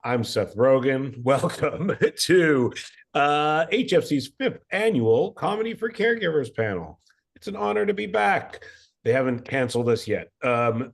I'm Seth Rogen. Welcome to HFC's fifth annual Comedy for Caregivers panel. It's an honor to be back. They haven't canceled us yet.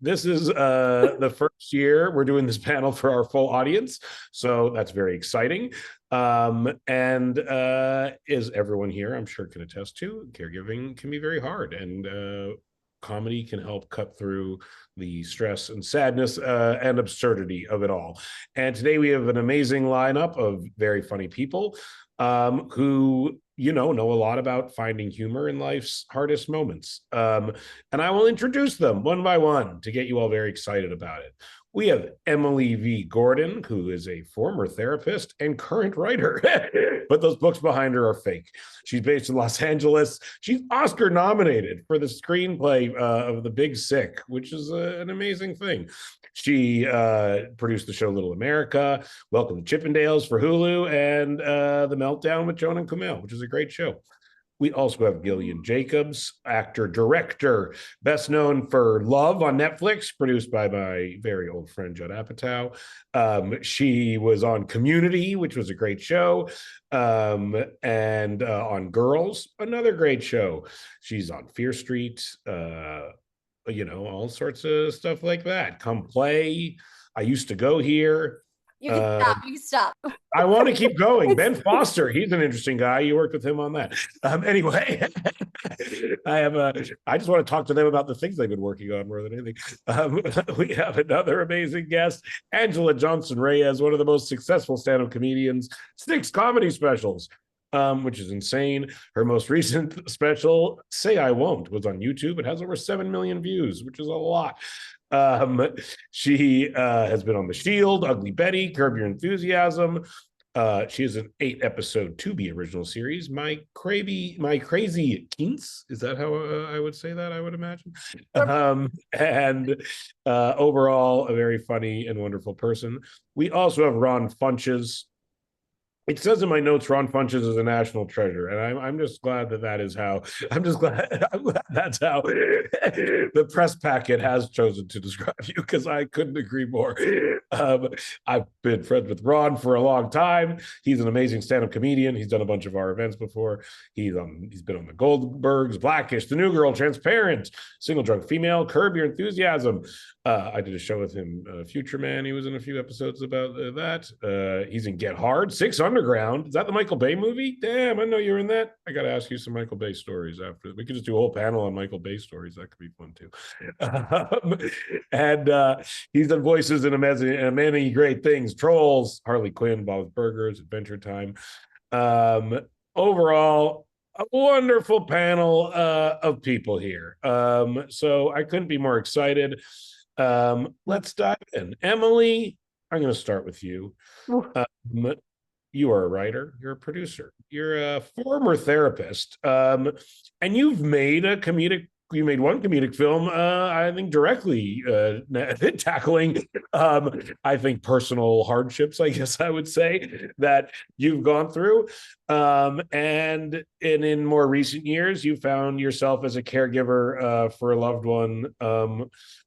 This is the first year we're doing this panel for our full audience, so that's very exciting. And as everyone here, I'm sure, can attest to, caregiving can be very hard, and comedy can help cut through the stress and sadness and absurdity of it all. And today we have an amazing lineup of very funny people who know a lot about finding humor in life's hardest moments. And I will introduce them one by one to get you all very excited about it. We have Emily V. Gordon, who is a former therapist and current writer, but those books behind her are fake. She's based in Los Angeles. She's Oscar nominated for the screenplay of The Big Sick, which is an amazing thing. She produced the show Little America, Welcome to Chippendales for Hulu, and The Meltdown with Joan and Kumail, which is a great show. We also have Gillian Jacobs, actor, director, best known for Love on Netflix, produced by my very old friend Judd Apatow. She was on Community, which was a great show, and on Girls, another great show. She's on Fear Street, all sorts of stuff like that. Come Play. I Used to Go Here. You can stop. You can stop. I want to keep going. Ben Foster, he's an interesting guy. You worked with him on that. Anyway, I just want to talk to them about the things they've been working on more than anything. We have another amazing guest, Angela Johnson Reyes, one of the most successful stand-up comedians, 6 comedy specials, which is insane. Her most recent special, Say I Won't, was on YouTube. It has over 7 million views, which is a lot. She has been on The Shield, Ugly Betty, Curb Your Enthusiasm. She has an 8-episode to-be original series, My Crazy Kinks. Is that how I would say that, I would imagine? And overall, a very funny and wonderful person. We also have Ron Funches. It says in my notes, Ron Funches is a national treasure, and I'm just glad that is how. I'm glad that's how the press packet has chosen to describe you, because I couldn't agree more. I've been friends with Ron for a long time. He's an amazing stand-up comedian. He's done a bunch of our events before. He's been on the Goldbergs, Blackish, The New Girl, Transparent, Single Drunk Female, Curb Your Enthusiasm. I did a show with him, Future Man. He was in a few episodes about that. He's in Get Hard, 6 Underground. Is that the Michael Bay movie? Damn, I know you're in that. I got to ask you some Michael Bay stories after. We could just do a whole panel on Michael Bay stories. That could be fun too. And he's done voices in many great things: Trolls, Harley Quinn, Bob's Burgers, Adventure Time. Overall, a wonderful panel of people here. So I couldn't be more excited. Let's dive in. Emily, I'm going to start with you. You are a writer, you're a producer, you're a former therapist, and you've made one comedic film, I think directly tackling, I think, personal hardships, I guess I would say, that you've gone through. And in more recent years, you found yourself as a caregiver for a loved one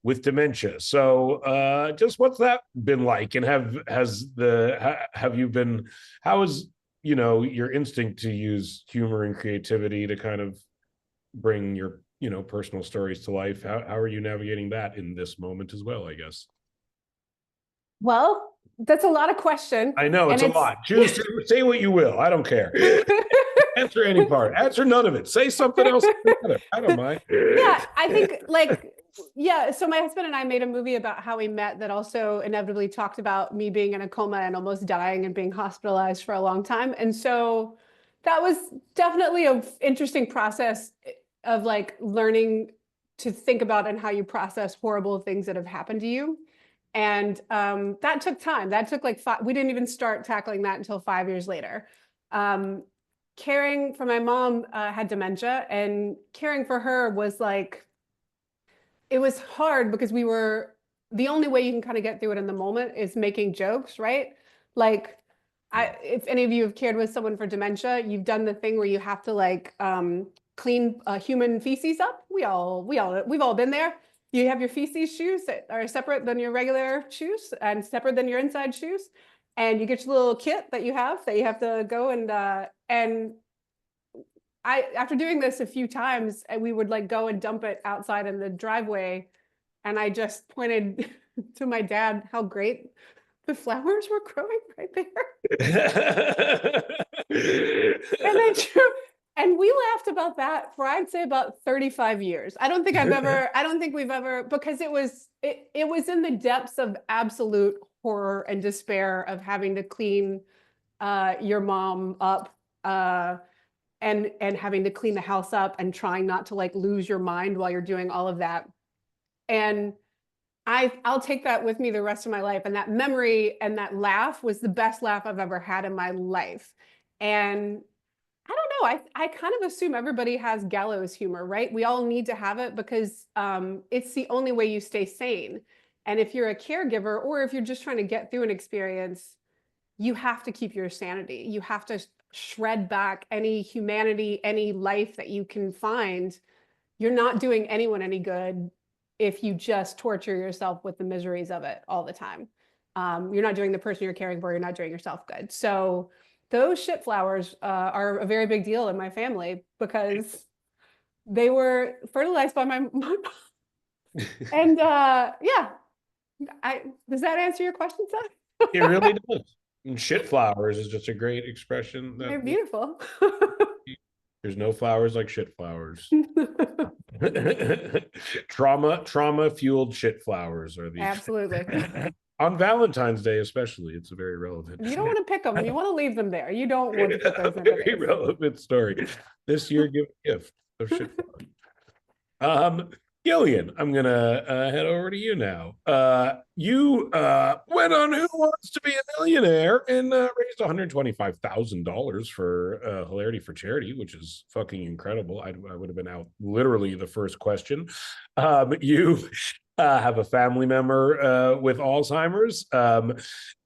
with dementia. So just what's that been like? And how is your instinct to use humor and creativity to kind of bring your personal stories to life? How are you navigating that in this moment as well, I guess? Well, that's a lot of questions. I know, it's a lot. Choose to say what you will. I don't care. Answer any part. Answer none of it. Say something else. I don't mind. Yeah, I think so my husband and I made a movie about how we met that also inevitably talked about me being in a coma and almost dying and being hospitalized for a long time. And so that was definitely an interesting process of learning to think about and how you process horrible things that have happened to you. And that took time. That took we didn't even start tackling that until 5 years later. Caring for my mom had dementia, and caring for her was it was hard because the only way you can kind of get through it in the moment is making jokes, right? If any of you have cared with someone for dementia, you've done the thing where you have to clean human feces up. We've all been there. You have your feces shoes that are separate than your regular shoes and separate than your inside shoes. and you get your little kit that you have to go and after doing this a few times, and we would like go and dump it outside in the driveway, and I just pointed to my dad how great the flowers were growing right there. And then and we laughed about that for I'd say about 35 years. I don't think we've ever, because it was in the depths of absolute horror and despair of having to clean your mom up and having to clean the house up and trying not to like lose your mind while you're doing all of that. And I'll take that with me the rest of my life. And that memory and that laugh was the best laugh I've ever had in my life. And I don't know, I kind of assume everybody has gallows humor, right? We all need to have it because it's the only way you stay sane. And if you're a caregiver or if you're just trying to get through an experience, you have to keep your sanity. You have to shred back any humanity, any life that you can find. You're not doing anyone any good if you just torture yourself with the miseries of it all the time. You're not doing the person you're caring for, you're not doing yourself good. So those shit flowers are a very big deal in my family because they were fertilized by my mom. And yeah, does that answer your question, Seth? It really does. And shit flowers is just a great expression. They're beautiful. There's no flowers like shit flowers. trauma fueled shit flowers are these. Absolutely. On Valentine's Day, especially, it's a very relevant. You don't want to pick them. You want to leave them there. You don't want to put those in. Very relevant story. This year, give a gift of shit flowers. Gillian, I'm gonna head over to you now. You went on Who Wants to Be a Millionaire and raised $125,000 for Hilarity for charity, which is fucking incredible. I would have been out literally the first question. You have a family member with Alzheimer's,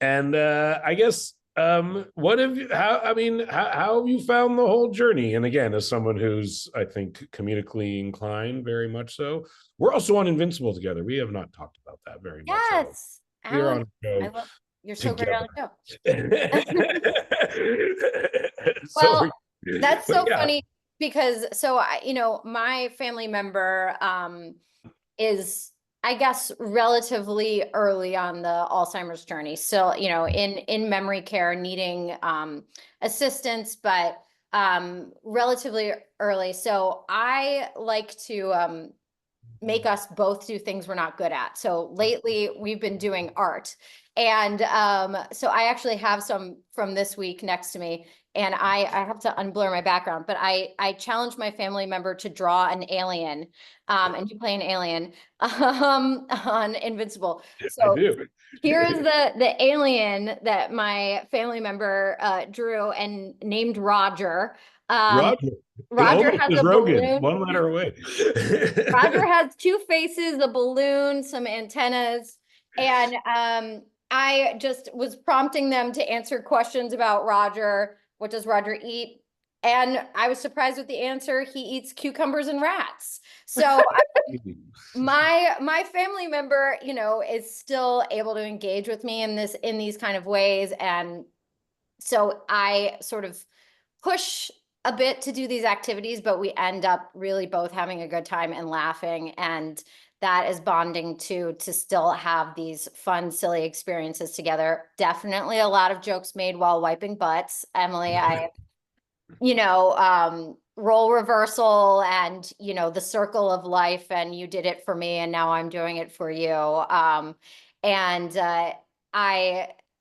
and I guess what have you, how have you found the whole journey? And again, as someone who's, I think, comedically inclined, very much so. We're also on Invincible together. We have not talked about that very much. Yes, We're on a show. You're so great on the show. So, Well, that's so yeah. funny because my family member is, I guess, relatively early on the Alzheimer's journey. So, in memory care, needing assistance, but relatively early. So I like to make us both do things we're not good at. So lately we've been doing art. And so I actually have some from this week next to me. And I have to unblur my background, but I challenged my family member to draw an alien, and you play an alien on Invincible. So here's the alien that my family member drew and named Roger. Roger has a balloon. One letter away. Roger has two faces, a balloon, some antennas, and I just was prompting them to answer questions about Roger. What does Roger eat? And I was surprised with the answer. He eats cucumbers and rats. So my family member, is still able to engage with me in these kind of ways. And so I sort of push a bit to do these activities, but we end up really both having a good time and laughing. And that is bonding too, to still have these fun, silly experiences together. Definitely a lot of jokes made while wiping butts. Emily, role reversal and, the circle of life, and you did it for me and now I'm doing it for you.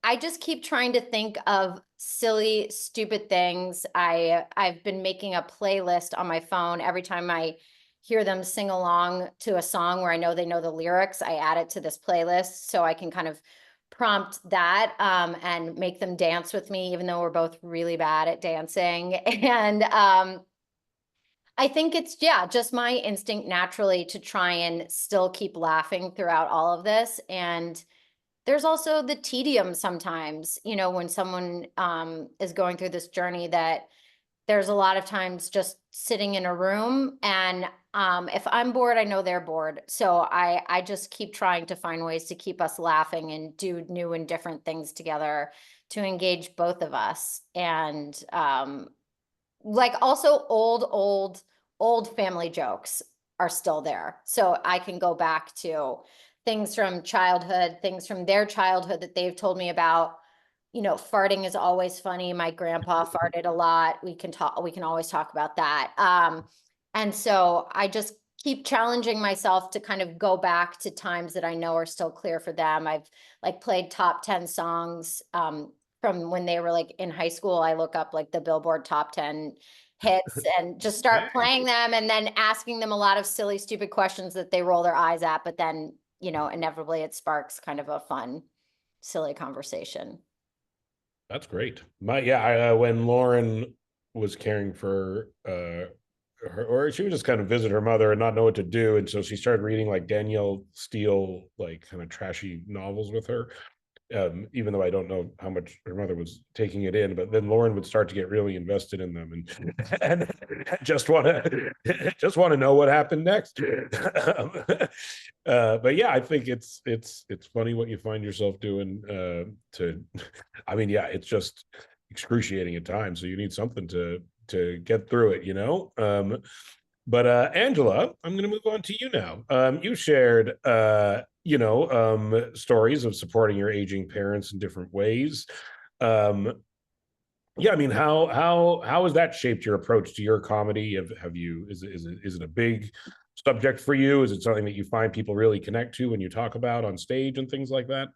I just keep trying to think of silly, stupid things. I've been making a playlist on my phone. Every time I hear them sing along to a song where I know they know the lyrics, I add it to this playlist so I can kind of prompt that and make them dance with me, even though we're both really bad at dancing. And I think it's, just my instinct naturally to try and still keep laughing throughout all of this. And there's also the tedium sometimes, when someone is going through this journey, that there's a lot of times just sitting in a room, and if I'm bored, I know they're bored. So I just keep trying to find ways to keep us laughing and do new and different things together to engage both of us. And like also old family jokes are still there. So I can go back to things from childhood, things from their childhood that they've told me about. You know, farting is always funny. My grandpa farted a lot. We can always talk about that. And so I just keep challenging myself to kind of go back to times that I know are still clear for them. I've like played top 10 songs from when they were like in high school. I look up like the Billboard top 10 hits and just start playing them, and then asking them a lot of silly, stupid questions that they roll their eyes at. But then, you know, inevitably it sparks kind of a fun, silly conversation. That's great. When Lauren was caring for her, or she would just kind of visit her mother and not know what to do, and so she started reading like Danielle Steele, like kind of trashy novels with her. Even though I don't know how much her mother was taking it in, but then Lauren would start to get really invested in them and just want to know what happened next. But yeah, I think it's funny what you find yourself doing. I mean, yeah, it's just excruciating at times. So you need something to get through it, you know. But Angela, I'm going to move on to you now. You shared, stories of supporting your aging parents in different ways. Yeah, I mean, how has that shaped your approach to your comedy? Have you is it a big subject for you? Is it something that you find people really connect to when you talk about on stage and things like that?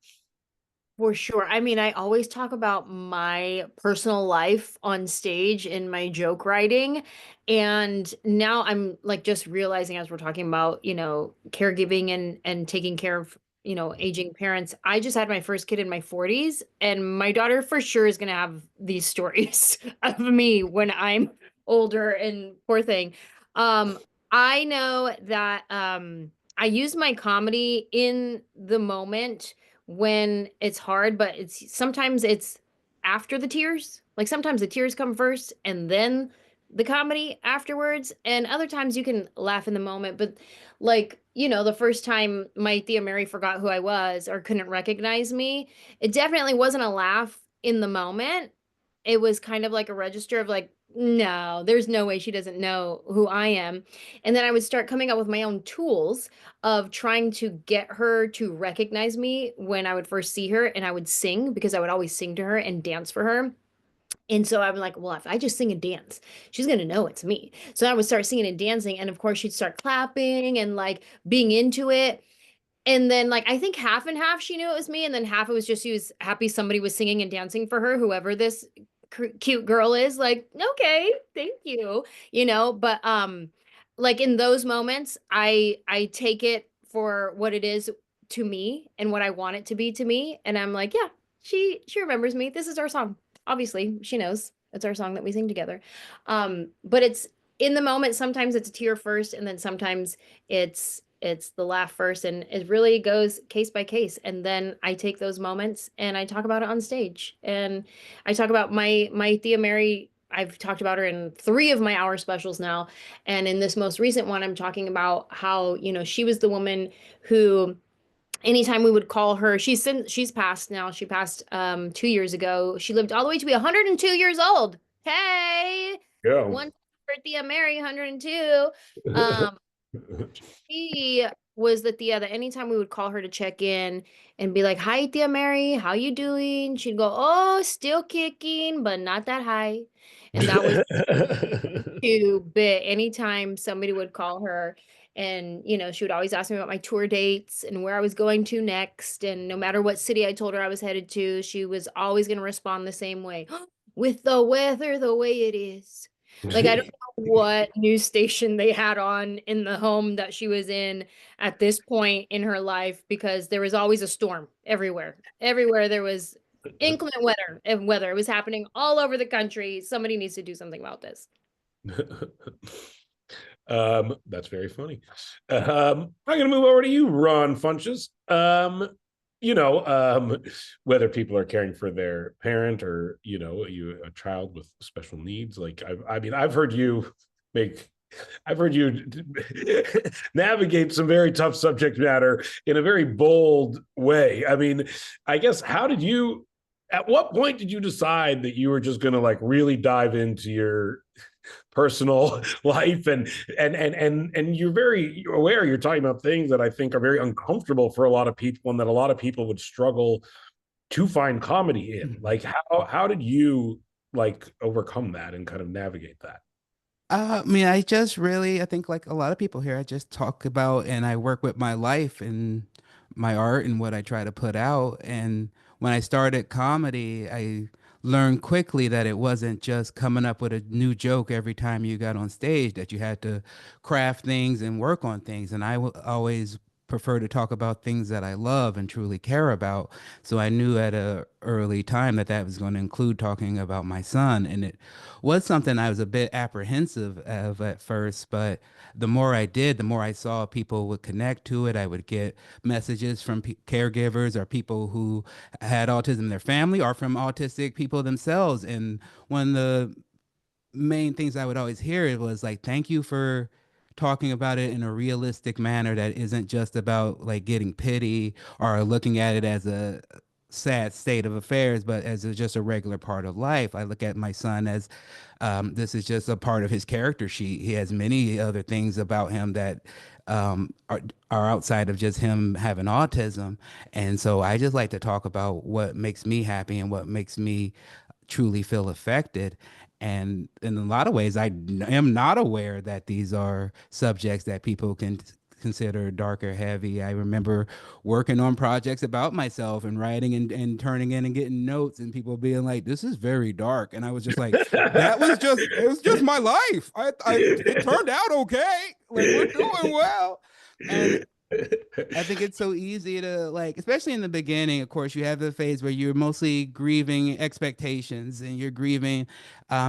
For sure. I mean, I always talk about my personal life on stage in my joke writing. And now I'm like just realizing as we're talking about, caregiving and taking care of, aging parents. I just had my first kid in my 40s, and my daughter for sure is going to have these stories of me when I'm older, and poor thing. I know that I use my comedy in the moment when it's hard, but sometimes it's after the tears. Like sometimes the tears come first and then the comedy afterwards. And other times you can laugh in the moment. But like, the first time my Thea Mary forgot who I was or couldn't recognize me, it definitely wasn't a laugh in the moment. It was kind of like a register of like, no, there's no way she doesn't know who I am. And then I would start coming up with my own tools of trying to get her to recognize me when I would first see her, and I would sing because I would always sing to her and dance for her. And so I'm like, well, if I just sing and dance, she's going to know it's me. So I would start singing and dancing. And of course, she'd start clapping and like being into it. And then like I think half and half she knew it was me, and then half it was just she was happy somebody was singing and dancing for her, whoever this cute girl is. Like, okay, thank you, but like in those moments I take it for what it is to me and what I want it to be to me, and I'm like, yeah, she remembers me. This is our song. Obviously she knows it's our song that we sing together. But it's in the moment. Sometimes it's a tear first, and then sometimes it's the laugh first, and it really goes case by case. And then I take those moments and I talk about it on stage. And I talk about my Thea Mary. I've talked about her in 3 of my hour specials now. And in this most recent one, I'm talking about how, she was the woman who anytime we would call her, she's passed now. She passed 2 years ago. She lived all the way to be 102 years old. Hey, Yeah. one for Thea Mary, 102. She was the Thea that anytime we would call her to check in and be like, hi, Thea Mary, how you doing? She'd go, oh, still kicking, but not that high. And that was too bit. Anytime somebody would call her, and she would always ask me about my tour dates and where I was going to next. And no matter what city I told her I was headed to, she was always going to respond the same way. With the weather the way it is. Like, I don't know what news station they had on in the home that she was in at this point in her life, because there was always a storm everywhere. Everywhere there was inclement weather, and weather. It was happening all over the country. Somebody needs to do something about this. That's very funny. I'm gonna move over to you, Ron Funches. Whether people are caring for their parent or a child with special needs, like I've heard you navigate some very tough subject matter in a very bold way. I mean, I guess how did you At what point did you decide that you were just going to like really dive into your personal life and you're very aware you're talking about things that I think are very uncomfortable for a lot of people and that a lot of people would struggle to find comedy in. Like how did you like overcome that and kind of navigate that? I mean, I think like a lot of people here, I just talk about and I work with my life and my art and what I try to put out. And when I started comedy, I learned quickly that it wasn't just coming up with a new joke every time you got on stage, that you had to craft things and work on things. And always prefer to talk about things that I love and truly care about. So I knew at a early time that that was going to include talking about my son. And it was something I was a bit apprehensive of at first, but the more I did, the more I saw people would connect to it. I would get messages from caregivers or people who had autism in their family or from autistic people themselves. And one of the main things I would always hear it was like, thank you for talking about it in a realistic manner that isn't just about like getting pity or looking at it as a sad state of affairs, but as just a regular part of life. I look at my son as this is just a part of his character sheet. He has many other things about him that are outside of just him having autism. And so I just like to talk about what makes me happy and what makes me truly feel affected. And in a lot of ways, I am not aware that these are subjects that people can consider dark or heavy. I remember working on projects about myself and writing and turning in and getting notes and people being like, this is very dark. And I was just like, it was just my life. It turned out okay. Like we're doing well. And I think it's so easy to like, especially in the beginning, of course, you have the phase where you're mostly grieving expectations and you're grieving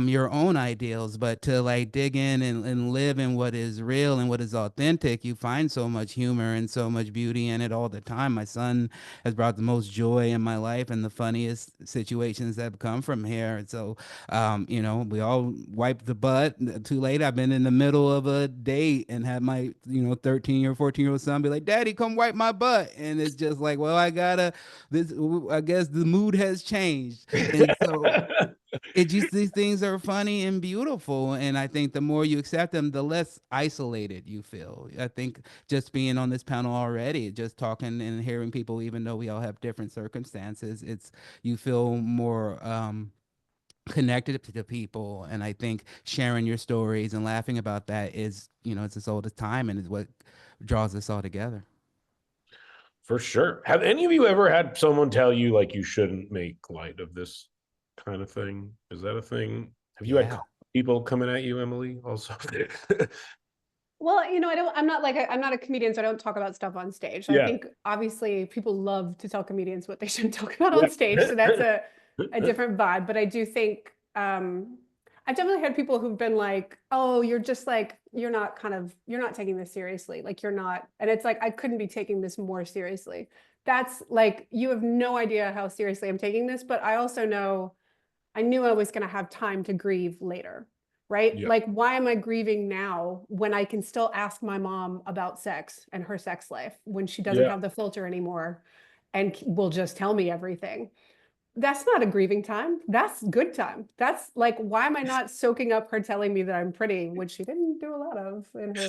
your own ideals, but to like dig in and live in what is real and what is authentic, you find so much humor and so much beauty in it all the time. My son has brought the most joy in my life and the funniest situations that have come from here. And so, we all wipe the butt. Too late. I've been in the middle of a date and had my, 13 or 14-year-old son be like, Daddy, come wipe my butt. And it's just like, well, I guess the mood has changed. And so these things are funny and beautiful. And I think the more you accept them, the less isolated you feel. I think just being on this panel already, just talking and hearing people, even though we all have different circumstances, you feel more, connected to the people. And I think sharing your stories and laughing about that is, it's as old as time and is what draws us all together. For sure. Have any of you ever had someone tell you like you shouldn't make light of this kind of thing? Is that a thing? Have you had people coming at you, Emily, also? Well, I'm not a comedian, so I don't talk about stuff on stage. I think obviously people love to tell comedians what they shouldn't talk about on stage. So that's a different vibe. But I do think I've definitely had people who've been like, oh, you're just like, you're not taking this seriously. Like you're not. And it's like, I couldn't be taking this more seriously. That's like, you have no idea how seriously I'm taking this. But I also know I knew I was going to have time to grieve later. Right? Yeah. Like, why am I grieving now when I can still ask my mom about sex and her sex life when she doesn't have the filter anymore and will just tell me everything? That's not a grieving time. That's good time. That's like, why am I not soaking up her telling me that I'm pretty, which she didn't do a lot of in her.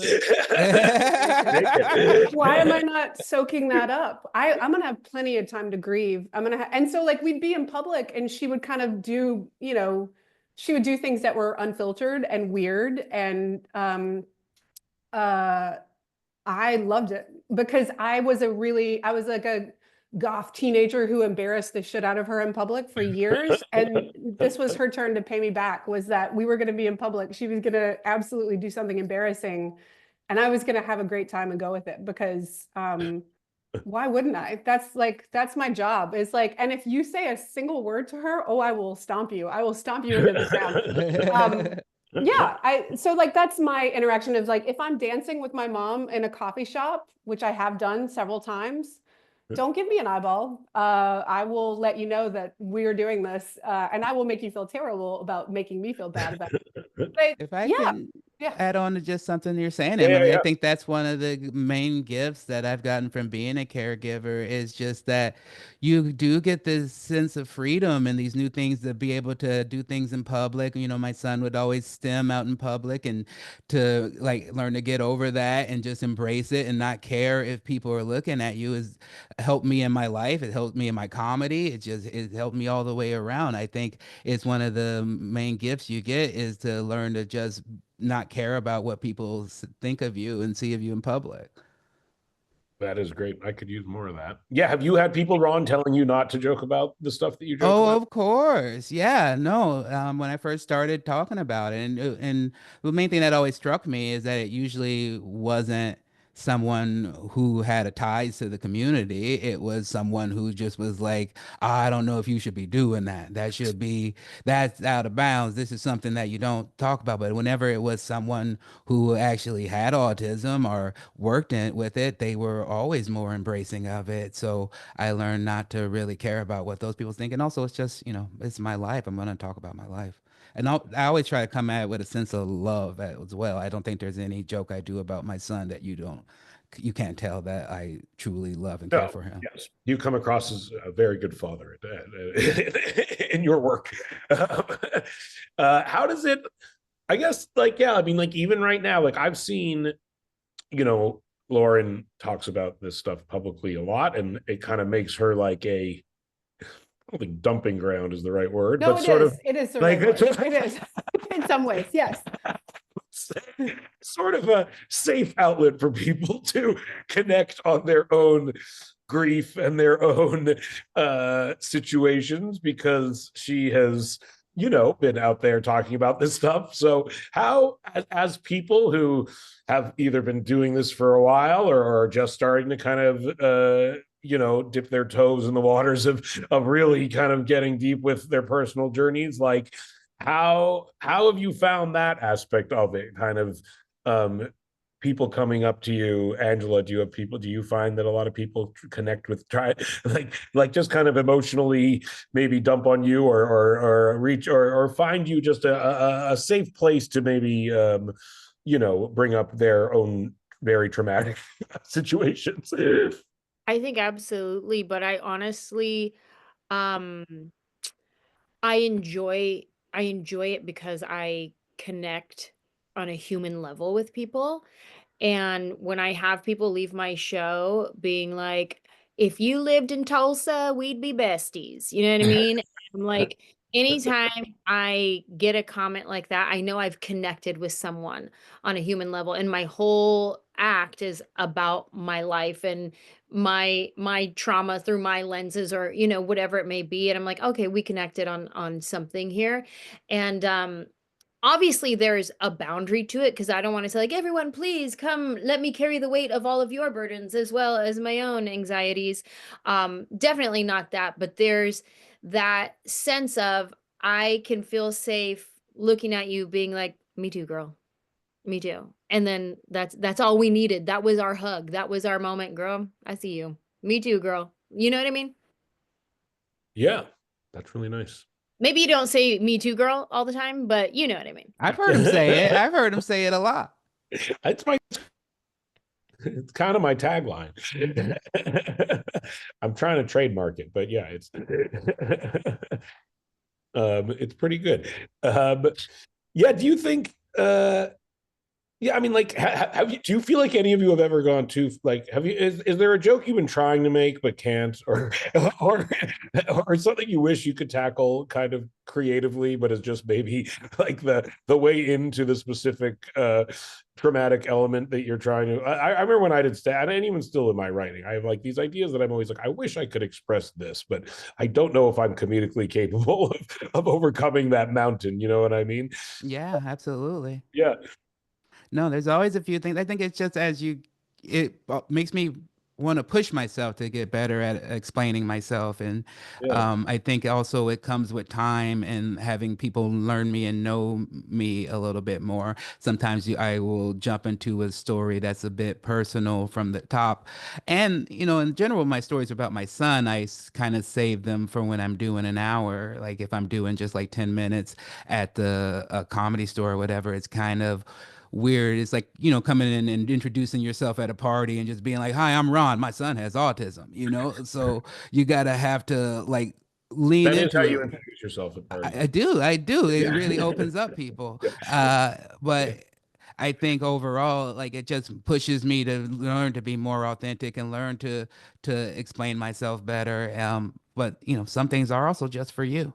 Why am I not soaking that up? I'm going to have plenty of time to grieve. And so like we'd be in public and she would kind of do, she would do things that were unfiltered and weird. And I loved it because I was like a goth teenager who embarrassed the shit out of her in public for years. And this was her turn to pay me back, was that we were going to be in public. She was going to absolutely do something embarrassing. And I was going to have a great time and go with it because why wouldn't I? That's my job. It's like, and if you say a single word to her, oh, I will stomp you. I will stomp you into the ground. So like, that's my interaction of like, if I'm dancing with my mom in a coffee shop, which I have done several times, don't give me an eyeball. I will let you know that we're doing this, and I will make you feel terrible about making me feel bad about it. But, Yeah. add on to just something you're saying, Yeah, yeah, Emily. I yeah. think that's one of the main gifts that I've gotten from being a caregiver is just that you do get this sense of freedom and these new things to be able to do things in public. You know, my son would always stim out in public and to like learn to get over that and just embrace it and not care if people are looking at you has helped me in my life. It helped me in my comedy. It helped me all the way around. I think it's one of the main gifts you get is to learn to just not care about what people think of you and see of you in public. That is great. I could use more of that. Yeah. Have you had people, Ron, telling you not to joke about the stuff that you joke Oh, about? of course. Yeah, no. When I first started talking about it, and the main thing that always struck me is that it usually wasn't someone who had a ties to the community. It was someone who just was like, I don't know if you should be doing that. That's out of bounds. This is something that you don't talk about. But whenever it was someone who actually had autism or worked with it, they were always more embracing of it. So I learned not to really care about what those people think. And also, it's just, it's my life. I'm going to talk about my life. And I always try to come at it with a sense of love as well. I don't think there's any joke I do about my son that you can't tell that I truly love and care No. for him. Yes. You come across as a very good father in your work. How does it, I guess, like, yeah, I mean, like, even right now, like, I've seen, you know, Lauren talks about this stuff publicly a lot, and it kind of makes her like I don't think dumping ground is the right word, No, but it sort is. of It is the like right word. It is in some ways. Yes. sort of a safe outlet for people to connect on their own grief and their own situations, because she has, been out there talking about this stuff. So how, as people who have either been doing this for a while or are just starting to kind of dip their toes in the waters of really kind of getting deep with their personal journeys, like how have you found that aspect of it, kind of um people coming up to you? Angela, do you find that a lot of people connect with, try like just kind of emotionally maybe dump on you, or reach, or find you just a safe place to maybe bring up their own very traumatic situations? I think absolutely, but I honestly, um, I enjoy I enjoy it because I connect on a human level with people. And when I have people leave my show being like, if you lived in Tulsa, we'd be besties. You know what I mean? I'm like, anytime I get a comment like that, I know I've connected with someone on a human level. And my whole act is about my life and my trauma through my lenses, or whatever it may be. And I'm like, okay, we connected on something here. And obviously there's a boundary to it, because I don't want to say like, everyone please come let me carry the weight of all of your burdens as well as my own anxieties. Definitely not that, but there's that sense of I can feel safe looking at you being like, me too, girl, me too. And then that's all we needed. That was our hug. That was our moment. Girl, I see you. Me too, girl. You know what I mean? Yeah, that's really nice. Maybe you don't say me too, girl all the time, but you know what I mean. I've heard him say it. I've heard him say it a lot. It's kind of my tagline. I'm trying to trademark it, but yeah, it's pretty good. Yeah, do you think yeah, I mean, like, do you feel like any of you have ever gone too, like, is there a joke you've been trying to make but can't, or or something you wish you could tackle kind of creatively, but is just maybe like the way into the specific traumatic element that you're trying to? I remember when I did stat, and even still in my writing, I have like these ideas that I'm always like, I wish I could express this, but I don't know if I'm comedically capable of overcoming that mountain. You know what I mean? Yeah, absolutely. Yeah. No, there's always a few things. I think it's just it makes me want to push myself to get better at explaining myself. And Yeah. I think also it comes with time and having people learn me and know me a little bit more. Sometimes I will jump into a story that's a bit personal from the top. And, in general, my stories about my son, I kind of save them for when I'm doing an hour. Like if I'm doing just like 10 minutes at the comedy store or whatever, it's kind of weird. It's like, you know, coming in and introducing yourself at a party and just being like, "Hi, I'm Ron. My son has autism," you know? So you gotta have to like lean That is how into you it. introduce yourself at parties. I do. It Yeah. really opens up people. But I think overall, like it just pushes me to learn to be more authentic and learn to explain myself better. But you know, some things are also just for you.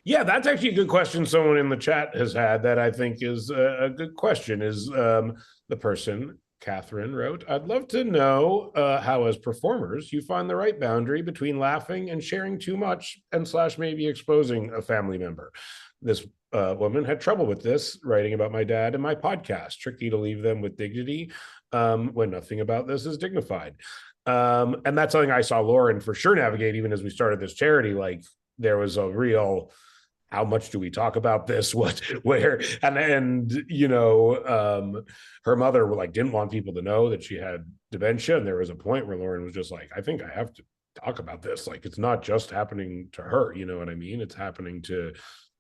Yeah, that's actually a good question someone in the chat has had that I think is a good question. Is the person, Catherine, wrote, I'd love to know how, as performers, you find the right boundary between laughing and sharing too much and slash maybe exposing a family member. This woman had trouble with this, writing about my dad and my podcast. Tricky to leave them with dignity when nothing about this is dignified. And that's something I saw Lauren for sure navigate, even as we started this charity. Like there was a real, how much do we talk about this, what, where, and you know, her mother like didn't want people to know that she had dementia, and there was a point where Lauren was just like, I think I have to talk about this. Like it's not just happening to her, you know what I mean? It's happening to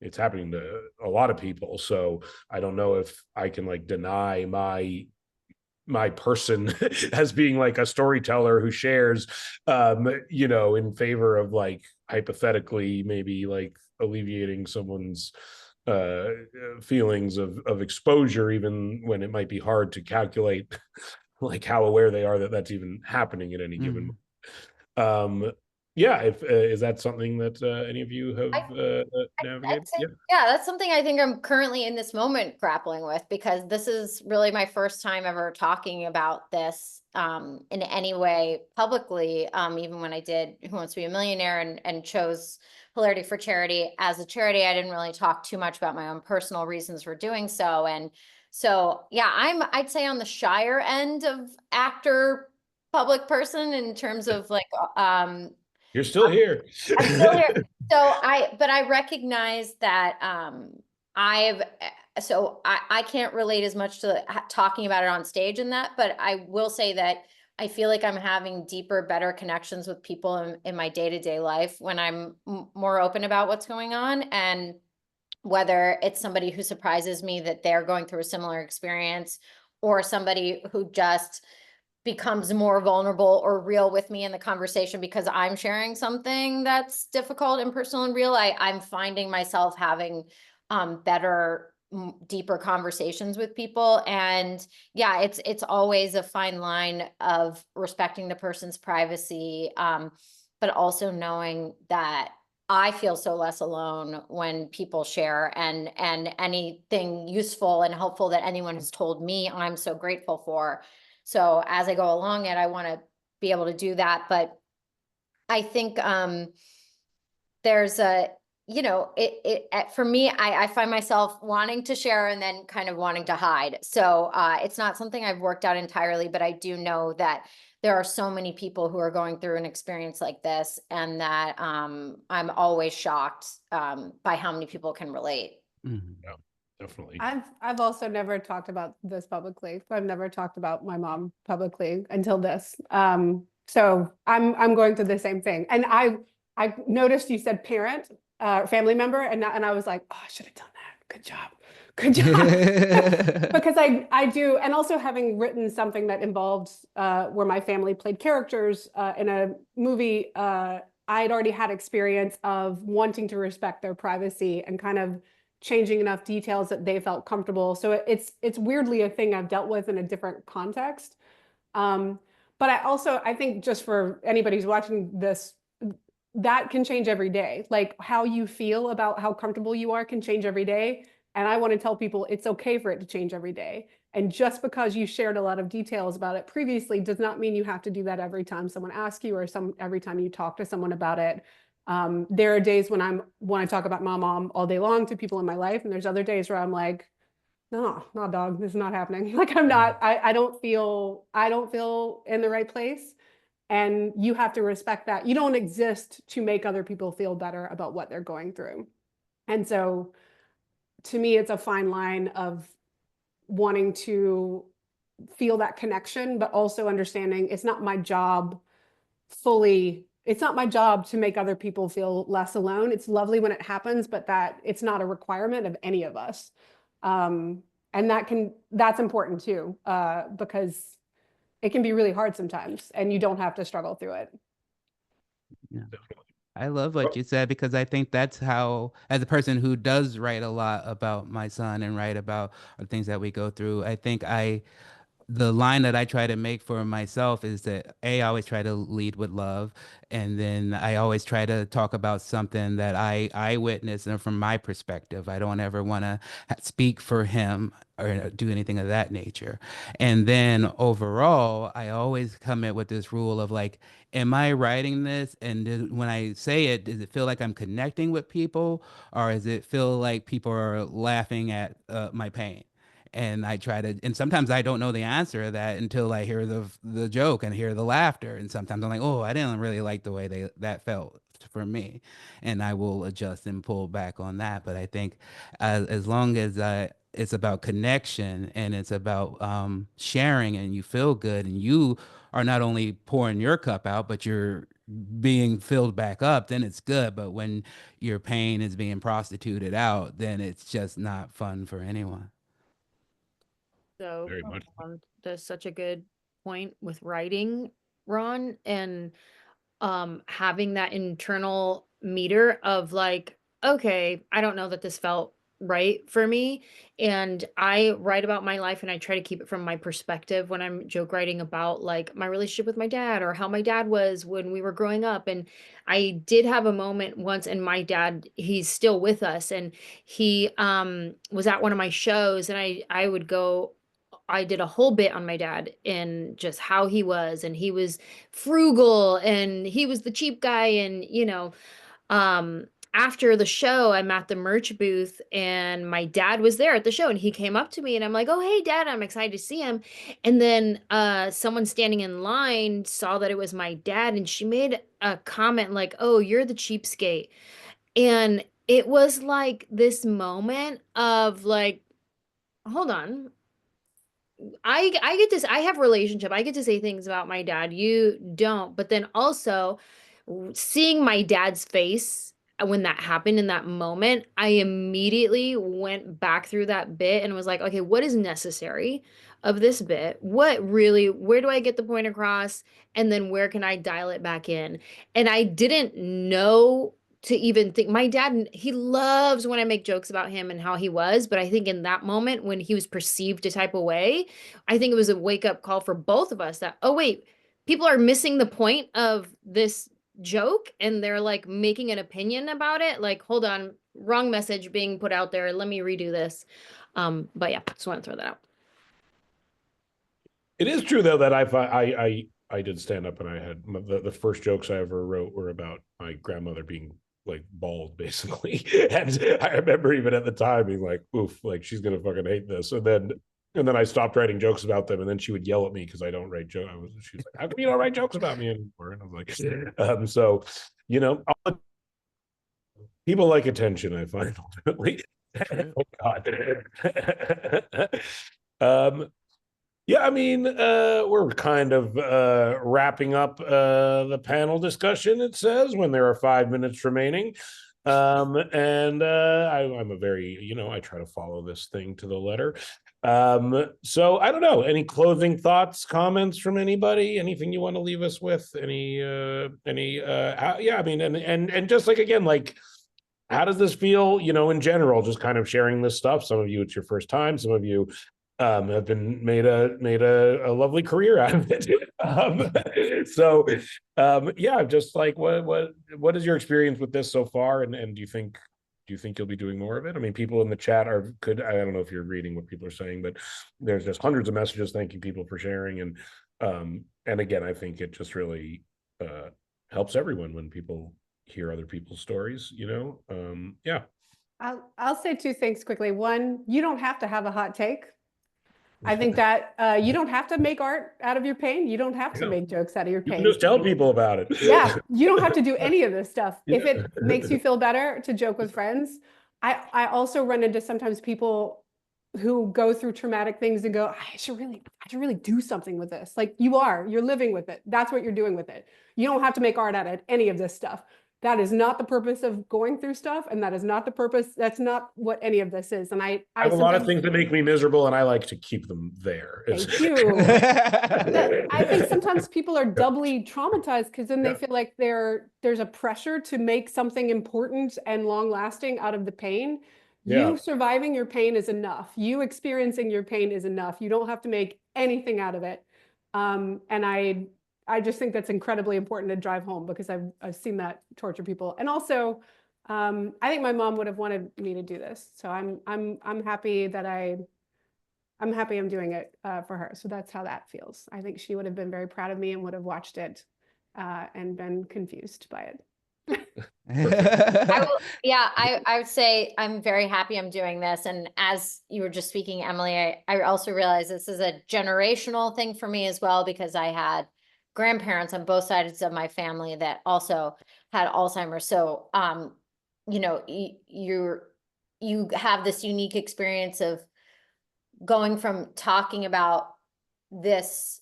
a lot of people. So I don't know if I can like deny my person as being like a storyteller who shares you know, in favor of like hypothetically maybe like alleviating someone's feelings of exposure, even when it might be hard to calculate like how aware they are that that's even happening at any given moment. Yeah, if is that something that any of you have navigated? Yeah. Yeah, that's something I think I'm currently in this moment grappling with, because this is really my first time ever talking about this in any way publicly. Even when I did Who Wants to Be a Millionaire and chose Hilarity for charity as a charity, I didn't really talk too much about my own personal reasons for doing so. And so, yeah, I'd say on the shyer end of actor, public person in terms of like You're still here. I'm still here. But I recognize that I can't relate as much to talking about it on stage in that, but I will say that I feel like I'm having deeper, better connections with people in my day-to-day life when I'm more open about what's going on. And whether it's somebody who surprises me that they're going through a similar experience, or somebody who just becomes more vulnerable or real with me in the conversation because I'm sharing something that's difficult and personal and real, I'm finding myself having better, deeper conversations with people. And yeah, it's always a fine line of respecting the person's privacy, but also knowing that I feel so less alone when people share, and anything useful and helpful that anyone has told me, I'm so grateful for. So as I go along it, I want to be able to do that. But I think there's a, you know, for me, I find myself wanting to share and then kind of wanting to hide. So it's not something I've worked out entirely, but I do know that there are so many people who are going through an experience like this, and that I'm always shocked by how many people can relate. Mm-hmm. Yeah, definitely. I've also never talked about this publicly. I've never talked about my mom publicly until this. So I'm going through the same thing. And I noticed you said parent, family member, and I was like, oh, I should have done that. Good job. Good job. Because I do, and also having written something that involved where my family played characters in a movie, I'd already had experience of wanting to respect their privacy and kind of changing enough details that they felt comfortable. So it's weirdly a thing I've dealt with in a different context. But I think just for anybody who's watching this, that can change every day. Like how you feel about how comfortable you are can change every day. And I want to tell people it's okay for it to change every day. And just because you shared a lot of details about it previously does not mean you have to do that every time someone asks you, or every time you talk to someone about it. There are days when I talk about my mom all day long to people in my life, and there's other days where I'm like, no, dog, this is not happening. Like I don't feel in the right place. And you have to respect that. You don't exist to make other people feel better about what they're going through. And so to me, it's a fine line of wanting to feel that connection, but also understanding it's not my job to make other people feel less alone. It's lovely when it happens, but that it's not a requirement of any of us. And that's important too, because it can be really hard sometimes and you don't have to struggle through it. Yeah. I love what you said because I think that's how, as a person who does write a lot about my son and write about the things that we go through, I think the line that I try to make for myself is that I always try to lead with love, and then I always try to talk about something that I witnessed and from my perspective. I don't ever want to speak for him or do anything of that nature. And then overall, I always come in with this rule of like, am I writing this? And when I say it, does it feel like I'm connecting with people, or does it feel like people are laughing at my pain? And I try to, and sometimes I don't know the answer to that until I hear the joke and hear the laughter. And sometimes I'm like, oh, I didn't really like the way that felt for me, and I will adjust and pull back on that. But I think as long as it's about connection and it's about sharing, and you feel good, and you are not only pouring your cup out, but you're being filled back up, then it's good. But when your pain is being prostituted out, then it's just not fun for anyone. So Very much. that's such a good point with writing, Ron, and having that internal meter of like, okay, I don't know that this felt right for me. And I write about my life and I try to keep it from my perspective when I'm joke writing about like my relationship with my dad or how my dad was when we were growing up. And I did have a moment once, and my dad, he's still with us, and he was at one of my shows, and I would go, I did a whole bit on my dad and just how he was, and he was frugal and he was the cheap guy. And, um, after the show, I'm at the merch booth and my dad was there at the show, and he came up to me and I'm like, oh, hey, Dad, I'm excited to see him. And then someone standing in line saw that it was my dad, and she made a comment like, oh, you're the cheapskate. And it was like this moment of like, hold on, I get this, I have relationship. I get to say things about my dad. You don't. But then also seeing my dad's face when that happened in that moment, I immediately went back through that bit and was like, okay, what is necessary of this bit? What really, where do I get the point across? And then where can I dial it back in? And I didn't know to even think. My dad, he loves when I make jokes about him and how he was, but I think in that moment when he was perceived a type of way, I think it was a wake up call for both of us that, oh, wait, people are missing the point of this joke and they're like making an opinion about it. Like, hold on, wrong message being put out there. Let me redo this. But yeah, just want to throw that out. It is true though that I did stand up, and I had the first jokes I ever wrote were about my grandmother being like bald basically. And I remember even at the time being like, oof, like she's gonna fucking hate this. And then I stopped writing jokes about them, and then she would yell at me because I don't write jokes. She was like, how come you don't write jokes about me anymore? And I was like, so people like attention, I find, ultimately. Oh God. Yeah, I mean, we're kind of wrapping up the panel discussion, it says, when there are 5 minutes remaining. And I'm a very, I try to follow this thing to the letter. So I don't know, any closing thoughts, comments from anybody? Anything you want to leave us with? Yeah, I mean, and just like, again, like, how does this feel, in general, just kind of sharing this stuff? Some of you, it's your first time. Some of you have been made a lovely career out of it. Yeah, just like what is your experience with this so far? And do you think you'll be doing more of it? I mean, people in the chat I don't know if you're reading what people are saying, but there's just hundreds of messages thanking people for sharing. And again, I think it just really helps everyone when people hear other people's stories, yeah. I'll say two things quickly. One, you don't have to have a hot take. I think that you don't have to make art out of your pain. You don't have to make jokes out of your You pain. can just tell people about it. Yeah, you don't have to do any of this stuff. If it makes you feel better to joke with friends. I also run into sometimes people who go through traumatic things and go, I should really do something with this. Like you're living with it. That's what you're doing with it. You don't have to make art out of any of this stuff. that is not the purpose of going through stuff, and that is not the purpose. That's not what any of this is. And I have a lot of things that make me miserable, and I like to keep them there. Thank you. I think sometimes people are doubly traumatized because then they feel like there's a pressure to make something important and long lasting out of the pain. You surviving your pain is enough. You experiencing your pain is enough. You don't have to make anything out of it. And I just think that's incredibly important to drive home, because I've seen that torture people. And also, I think my mom would have wanted me to do this. So I'm happy that I'm happy I'm doing it for her. So that's how that feels. I think she would have been very proud of me and would have watched it and been confused by it. I would say I'm very happy I'm doing this. And as you were just speaking, Emily, I also realized this is a generational thing for me as well, because I had grandparents on both sides of my family that also had Alzheimer's. So, you know, you have this unique experience of going from talking about this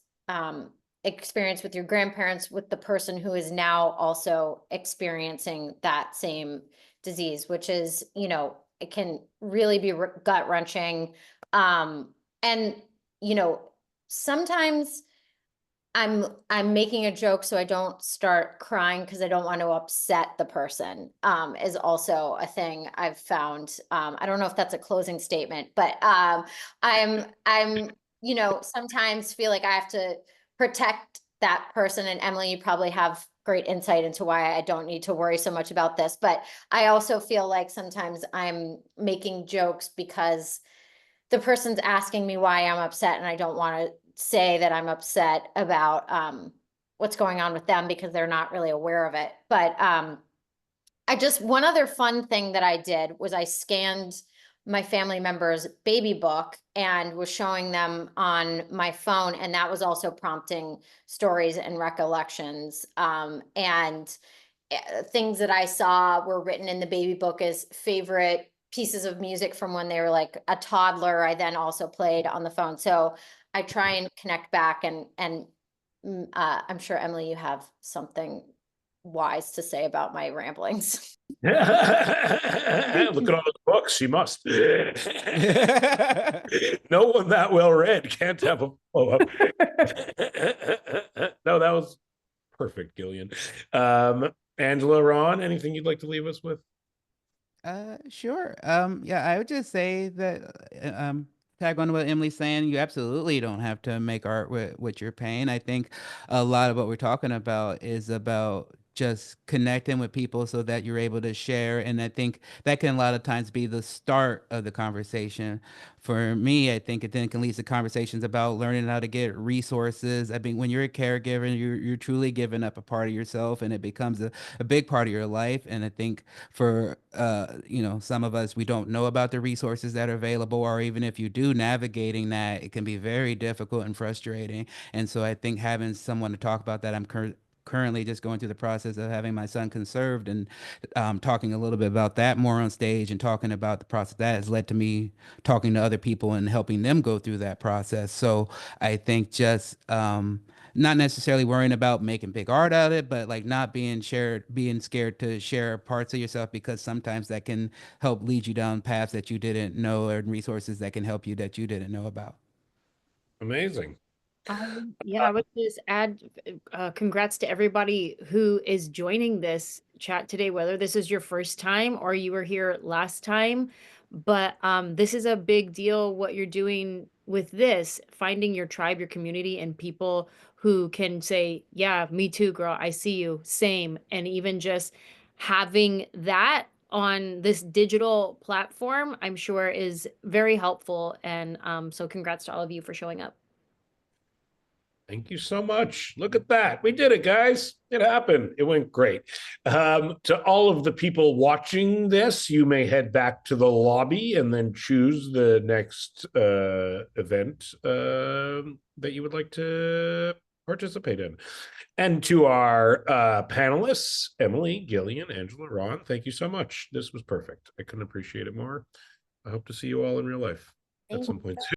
experience with your grandparents with the person who is now also experiencing that same disease, which is, you know, it can really be gut wrenching. And, you know, sometimes I'm making a joke so I don't start crying because I don't want to upset the person, is also a thing I've found. I don't know if that's a closing statement, but I'm, you know, sometimes feel like I have to protect that person. And Emily, you probably have great insight into why I don't need to worry so much about this. But I also feel like sometimes I'm making jokes because the person's asking me why I'm upset, and I don't want to say that I'm upset about what's going on with them because they're not really aware of it. But one other fun thing that I did was I scanned my family member's baby book and was showing them on my phone. And that was also prompting stories and recollections. And things that I saw were written in the baby book as favorite pieces of music from when they were like a toddler. I then also played on the phone. So I try and connect back, and I'm sure, Emily, you have something wise to say about my ramblings. Look at all those books. She must. No one that well read can't have a follow-up. No, that was perfect, Gillian. Angela, Ron, anything you'd like to leave us with? Sure. Yeah, I would just say that tag on to what Emily's saying. You absolutely don't have to make art with your pain. I think a lot of what we're talking about is about just connecting with people so that you're able to share. And I think that can a lot of times be the start of the conversation. For me, I think it then can lead to conversations about learning how to get resources. I mean, when you're a caregiver, you're truly giving up a part of yourself, and it becomes a big part of your life. And I think for you know, some of us, we don't know about the resources that are available, or even if you do, navigating that, it can be very difficult and frustrating. And so I think having someone to talk about that, I'm currently just going through the process of having my son conserved, and talking a little bit about that more on stage, and talking about the process that has led to me talking to other people and helping them go through that process. So I think just not necessarily worrying about making big art out of it, but like not being scared to share parts of yourself, because sometimes that can help lead you down paths that you didn't know, or resources that can help you that you didn't know about. Amazing. Yeah, I would just add congrats to everybody who is joining this chat today, whether this is your first time or you were here last time. But this is a big deal, what you're doing with this, finding your tribe, your community, and people who can say, yeah, me too, girl, I see you, same. And even just having that on this digital platform, I'm sure is very helpful. And so congrats to all of you for showing up. Thank you so much. Look at that. We did it, guys. It happened. It went great. To all of the people watching this, you may head back to the lobby and then choose the next event that you would like to participate in. And to our panelists, Emily, Gillian, Angela, Ron, thank you so much. This was perfect. I couldn't appreciate it more. I hope to see you all in real life at some point soon.